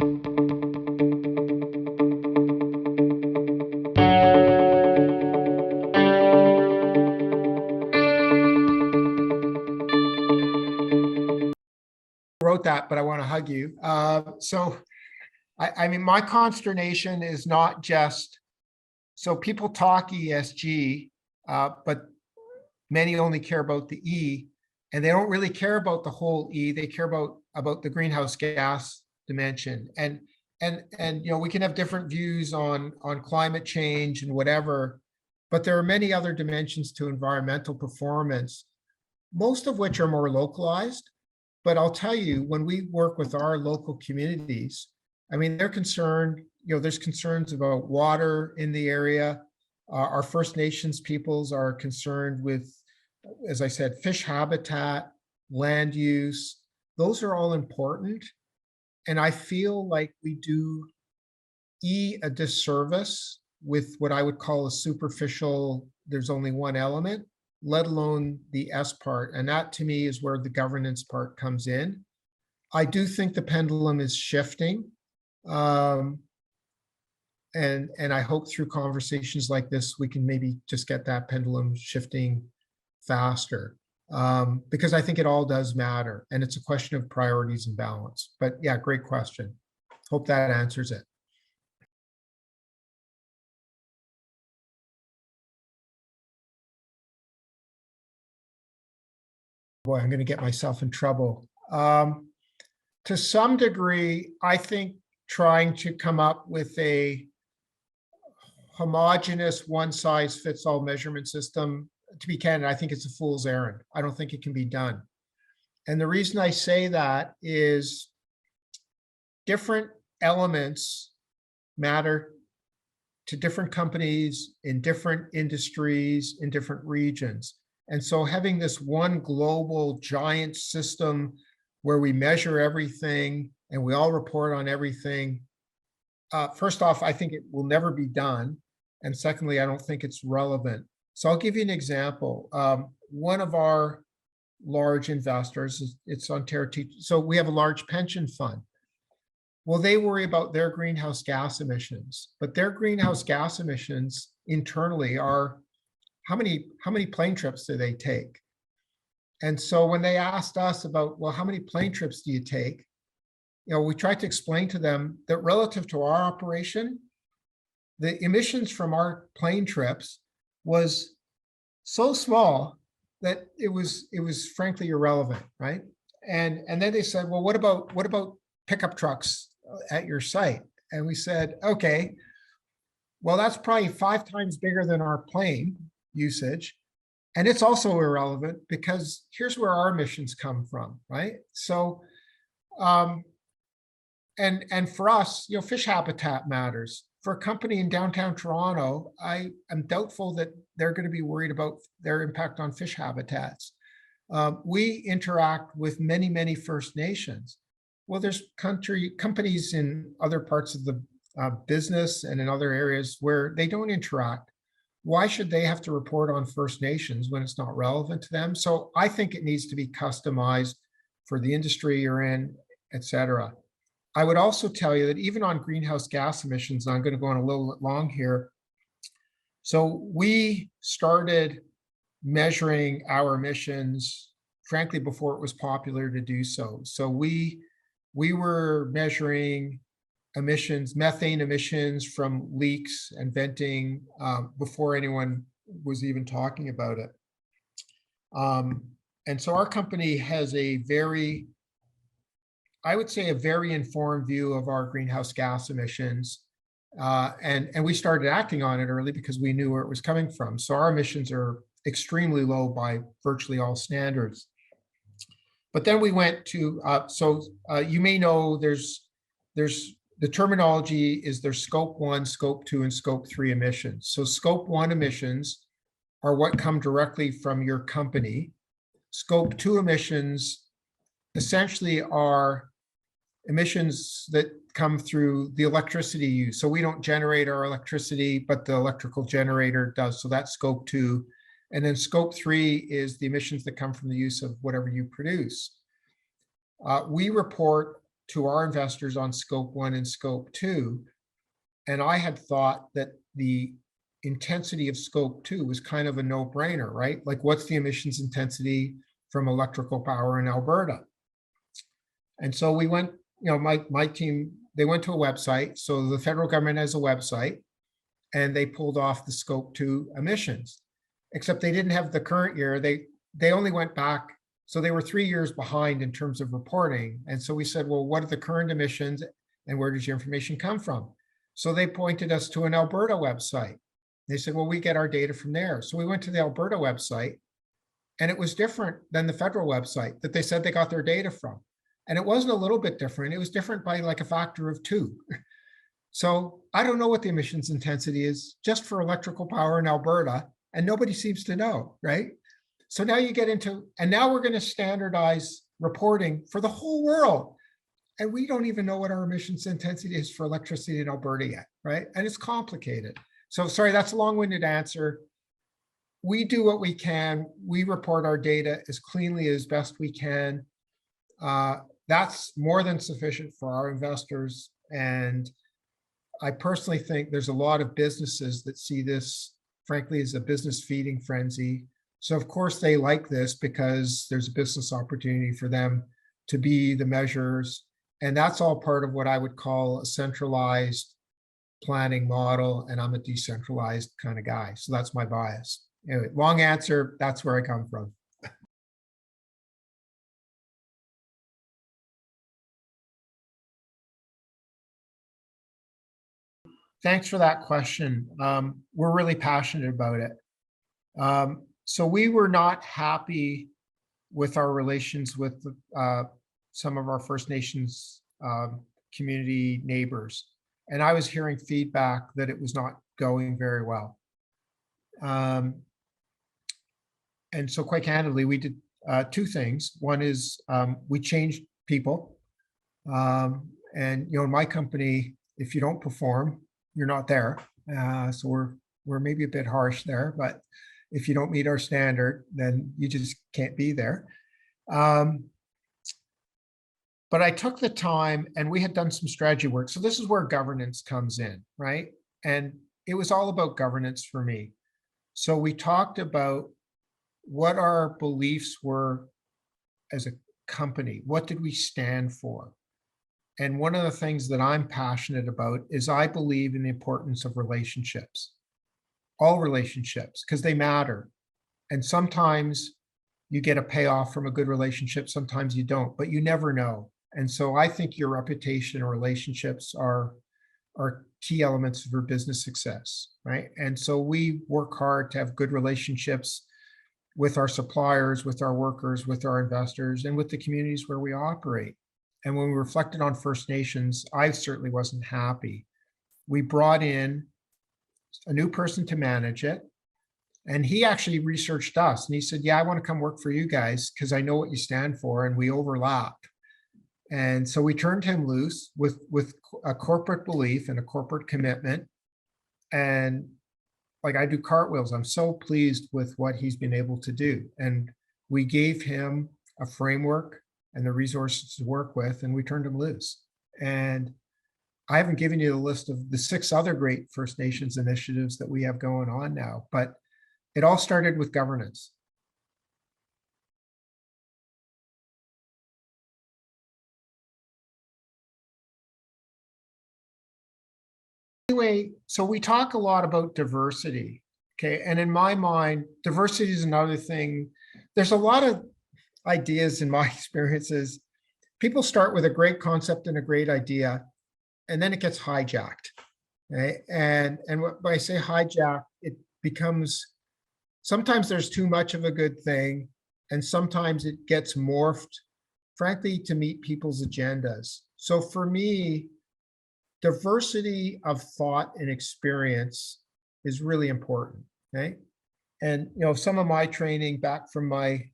Wrote that, but I want to hug you. I mean, my consternation is not just, so people talk ESG, but many only care about the E, and they don't really care about the whole E. They care about the greenhouse gas dimension. And you know, we can have different views on climate change and whatever, but there are many other dimensions to environmental performance, most of which are more localized. But I'll tell you, when we work with our local communities, I mean, they're concerned, you know, there's concerns about water in the area. Our First Nations peoples are concerned with, as I said, fish habitat, land use. Those are all important. And I feel like we do a disservice with what I would call a superficial, there's only one element, let alone the S part. And that to me is where the governance part comes in. I do think the pendulum is shifting. And I hope through conversations like this, we can maybe just get that pendulum shifting faster, because I think it all does matter. And it's a question of priorities and balance. But yeah, great question. Hope that answers it. Boy, I'm going to get myself in trouble. To some degree, I think trying to come up with a homogeneous one-size-fits-all measurement system, to be candid, I think it's a fool's errand. I don't think it can be done. And the reason I say that is different elements matter to different companies in different industries in different regions. And so having this one global giant system where we measure everything and we all report on everything, first off, I think it will never be done. And secondly, I don't think it's relevant. So I'll give you an example. One of our large investors, it's Ontario. So we have a large pension fund. Well, they worry about their greenhouse gas emissions, but their greenhouse gas emissions internally are how many plane trips do they take? And so when they asked us about, well, how many plane trips do you take? You know, we tried to explain to them that relative to our operation, the emissions from our plane trips was so small that it was frankly irrelevant, right? And then they said, well, what about pickup trucks at your site? And we said, okay, well, that's probably 5 times bigger than our plane usage. And it's also irrelevant because here's where our emissions come from, right? So, and for us, you know, fish habitat matters. For a company in downtown Toronto, I am doubtful that they're going to be worried about their impact on fish habitats. We interact with many First Nations. Well, there's companies in other parts of the business and in other areas where they don't interact. Why should they have to report on First Nations when it's not relevant to them? So I think it needs to be customized for the industry you're in, et cetera. I would also tell you that even on greenhouse gas emissions, I'm going to go on a little long here. So we started measuring our emissions, frankly, before it was popular to do so. So we were measuring emissions, methane emissions from leaks and venting before anyone was even talking about it. And so our company has a very, I would say, a very informed view of our greenhouse gas emissions. And we started acting on it early because we knew where it was coming from. So our emissions are extremely low by virtually all standards. But then we went to, you may know there's the terminology is there's scope 1, scope 2, and scope 3 emissions. So scope 1 emissions are what come directly from your company. Scope 2 emissions essentially are emissions that come through the electricity use. So we don't generate our electricity, but the electrical generator does. So that's scope 2. And then scope 3 is the emissions that come from the use of whatever you produce. We report to our investors on scope 1 and scope 2. And I had thought that the intensity of scope 2 was kind of a no-brainer, right? Like, what's the emissions intensity from electrical power in Alberta? And so we went, my team, they went to a website. So the federal government has a website, and they pulled off the scope 2 emissions, except they didn't have the current year. They only went back. So they were 3 years behind in terms of reporting. And so we said, well, what are the current emissions and where does your information come from? So they pointed us to an Alberta website. They said, well, we get our data from there. So we went to the Alberta website, and it was different than the federal website that they said they got their data from. And it wasn't a little bit different. It was different by like a factor of 2. So I don't know what the emissions intensity is just for electrical power in Alberta, and nobody seems to know, right? So now you get into, and now we're going to standardize reporting for the whole world. And we don't even know what our emissions intensity is for electricity in Alberta yet, right? And it's complicated. So sorry, that's a long-winded answer. We do what we can. We report our data as cleanly as best we can. That's more than sufficient for our investors. And I personally think there's a lot of businesses that see this, frankly, as a business feeding frenzy. So of course they like this because there's a business opportunity for them to be the measures. And that's all part of what I would call a centralized planning model. And I'm a decentralized kind of guy. So that's my bias. Anyway, long answer, that's where I come from. Thanks for that question. We're really passionate about it. So we were not happy with our relations with some of our First Nations community neighbors. And I was hearing feedback that it was not going very well. And so quite candidly, we did 2 things. One is we changed people. And in my company, if you don't perform, you're not there. So we're maybe a bit harsh there, but if you don't meet our standard, then you just can't be there. But I took the time, and we had done some strategy work. So this is where governance comes in, right? And it was all about governance for me. So we talked about what our beliefs were as a company. What did we stand for? And one of the things that I'm passionate about is I believe in the importance of relationships, all relationships, because they matter. And sometimes you get a payoff from a good relationship, sometimes you don't, but you never know. And so I think your reputation or relationships are key elements for business success, right? And so we work hard to have good relationships with our suppliers, with our workers, with our investors, and with the communities where we operate. And when we reflected on First Nations, I certainly wasn't happy. We brought in a new person to manage it. And he actually researched us, and he said, yeah, I want to come work for you guys because I know what you stand for, and we overlap. And so we turned him loose with a corporate belief and a corporate commitment. And like, I do cartwheels. I'm so pleased with what he's been able to do. And we gave him a framework and the resources to work with, and we turned him loose. And I haven't given you the list of the 6 other great First Nations initiatives that we have going on now, but it all started with governance. Anyway, so we talk a lot about diversity, okay? And in my mind, diversity is another thing. There's a lot of ideas in my experiences. People start with a great concept and a great idea, and then it gets hijacked, right? And when I say hijacked, it becomes, sometimes there's too much of a good thing, and sometimes it gets morphed, frankly, to meet people's agendas. So for me, diversity of thought and experience is really important, okay? And some of my training back from my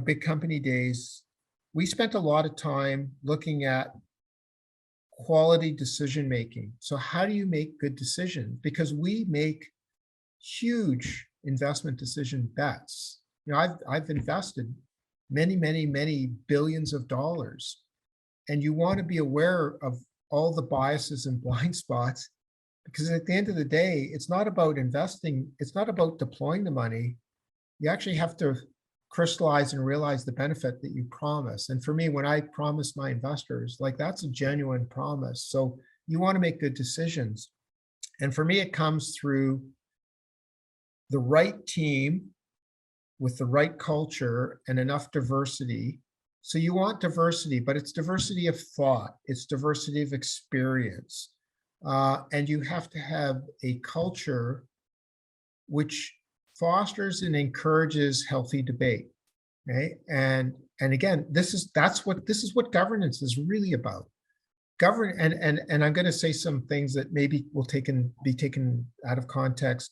big company days, we spent a lot of time looking at quality decision making. So how do you make good decisions? Because we make huge investment decision bets. I've invested many billions of dollars. And you want to be aware of all the biases and blind spots, because at the end of the day, it's not about investing. It's not about deploying the money. You actually have to crystallize and realize the benefit that you promise. And for me, when I promise my investors, like, that's a genuine promise. So you want to make good decisions. And for me, it comes through the right team with the right culture and enough diversity. So you want diversity, but it's diversity of thought, it's diversity of experience. And you have to have a culture which fosters and encourages healthy debate. Okay. And again, this is what governance is really about. And I'm going to say some things that maybe will be taken out of context.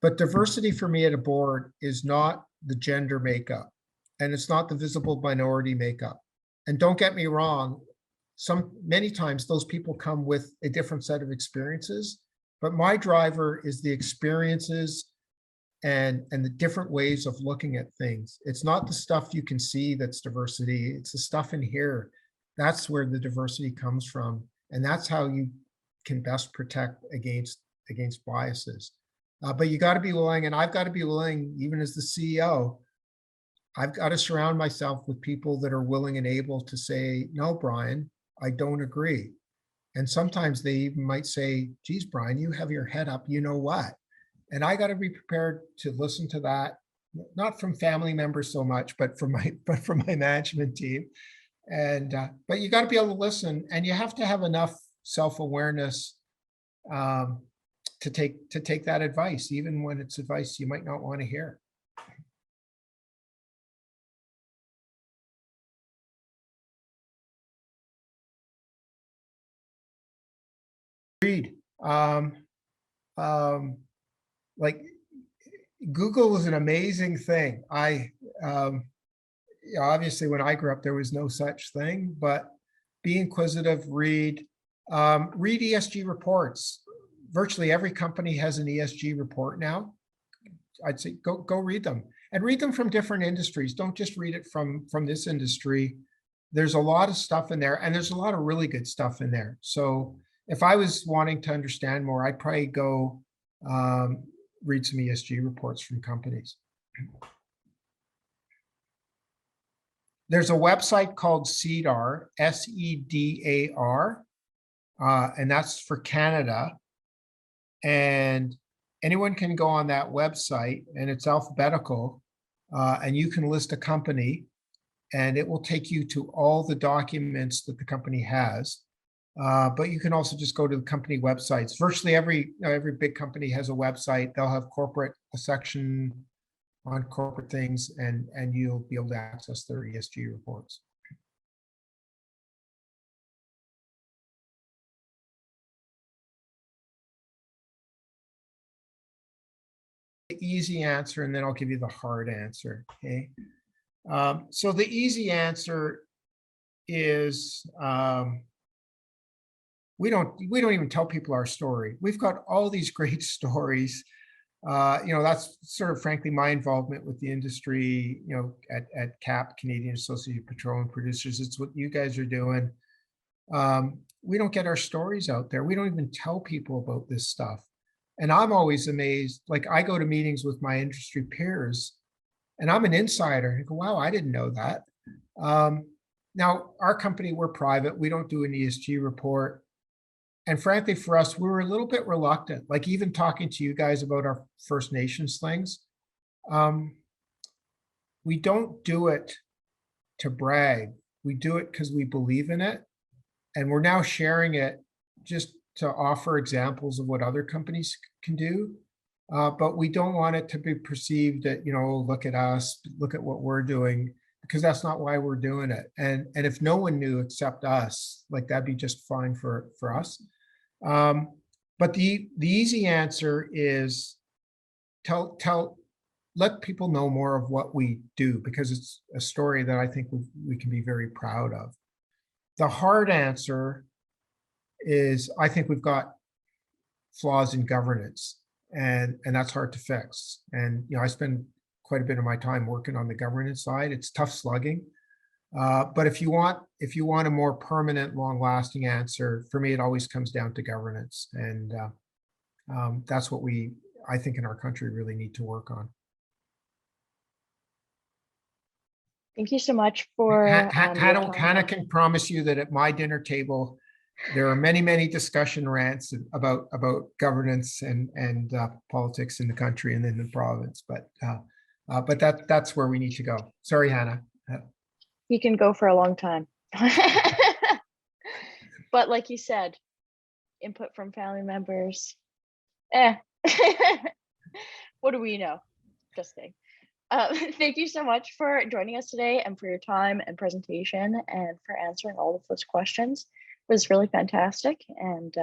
But diversity for me at a board is not the gender makeup, and it's not the visible minority makeup. And don't get me wrong, many times those people come with a different set of experiences, but my driver is the experiences and the different ways of looking at things. It's not the stuff you can see that's diversity, it's the stuff in here. That's where the diversity comes from, and that's how you can best protect against biases. But you got to be willing, and I've got to be willing, even as the CEO, I've got to surround myself with people that are willing and able to say, no, Bryan, I don't agree. And sometimes they even might say, geez, Bryan, you have your head up, you know what? And I got to be prepared to listen to that, not from family members so much, but from my management team. And but you got to be able to listen, and you have to have enough self-awareness to take that advice, even when it's advice you might not want to hear. Read. Like, Google is an amazing thing. Obviously when I grew up, there was no such thing, but be inquisitive, read ESG reports. Virtually every company has an ESG report now. I'd say go read them, and read them from different industries. Don't just read it from this industry. There's a lot of stuff in there, and there's a lot of really good stuff in there. So if I was wanting to understand more, I'd probably go read some ESG reports from companies. There's a website called SEDAR, SEDAR, and that's for Canada. And anyone can go on that website, and it's alphabetical, and you can list a company, and it will take you to all the documents that the company has. But you can also just go to the company websites. Virtually every big company has a website. They'll have a section on corporate things, and you'll be able to access their ESG reports. The easy answer, and then I'll give you the hard answer. Okay. So the easy answer is we don't even tell people our story. We've got all these great stories. That's sort of, frankly, my involvement with the industry, at CAP, Canadian Association of Petroleum Producers. It's what you guys are doing. We don't get our stories out there. We don't even tell people about this stuff. And I'm always amazed. Like, I go to meetings with my industry peers, and I'm an insider. I go, wow, I didn't know that. Now, our company, we're private. We don't do an ESG report. And frankly, for us, we were a little bit reluctant, like even talking to you guys about our First Nations things. We don't do it to brag. We do it because we believe in it. And we're now sharing it just to offer examples of what other companies can do. But we don't want it to be perceived that, look at us, look at what we're doing, because that's not why we're doing it. And if no one knew except us, like, that'd be just fine for us. But the easy answer is let people know more of what we do, because it's a story that I think we can be very proud of. The hard answer is, I think we've got flaws in governance, and that's hard to fix. And I spend quite a bit of my time working on the governance side. It's tough slugging. But if you want a more permanent, long-lasting answer, for me, it always comes down to governance, and that's what I think, in our country, really need to work on. Thank you so much for your time. Hannah can promise you that at my dinner table, there are many, many discussion rants about governance and politics in the country and in the province. But that's where we need to go. Sorry, Hannah. You can go for a long time. But like you said, input from family members. What do we know? Just kidding. Thank you so much for joining us today and for your time and presentation and for answering all of those questions. It was really fantastic and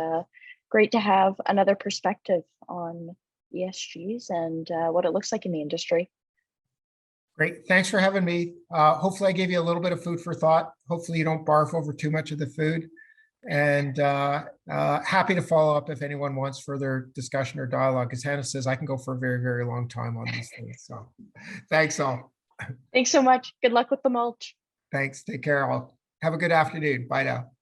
great to have another perspective on ESGs and what it looks like in the industry. Great. Thanks for having me. Hopefully I gave you a little bit of food for thought. Hopefully you don't barf over too much of the food. And happy to follow up if anyone wants further discussion or dialogue. As Hannah says, I can go for a very, very long time on these things. So thanks all. Thanks so much. Good luck with the mulch. Thanks. Take care all. Have a good afternoon. Bye now.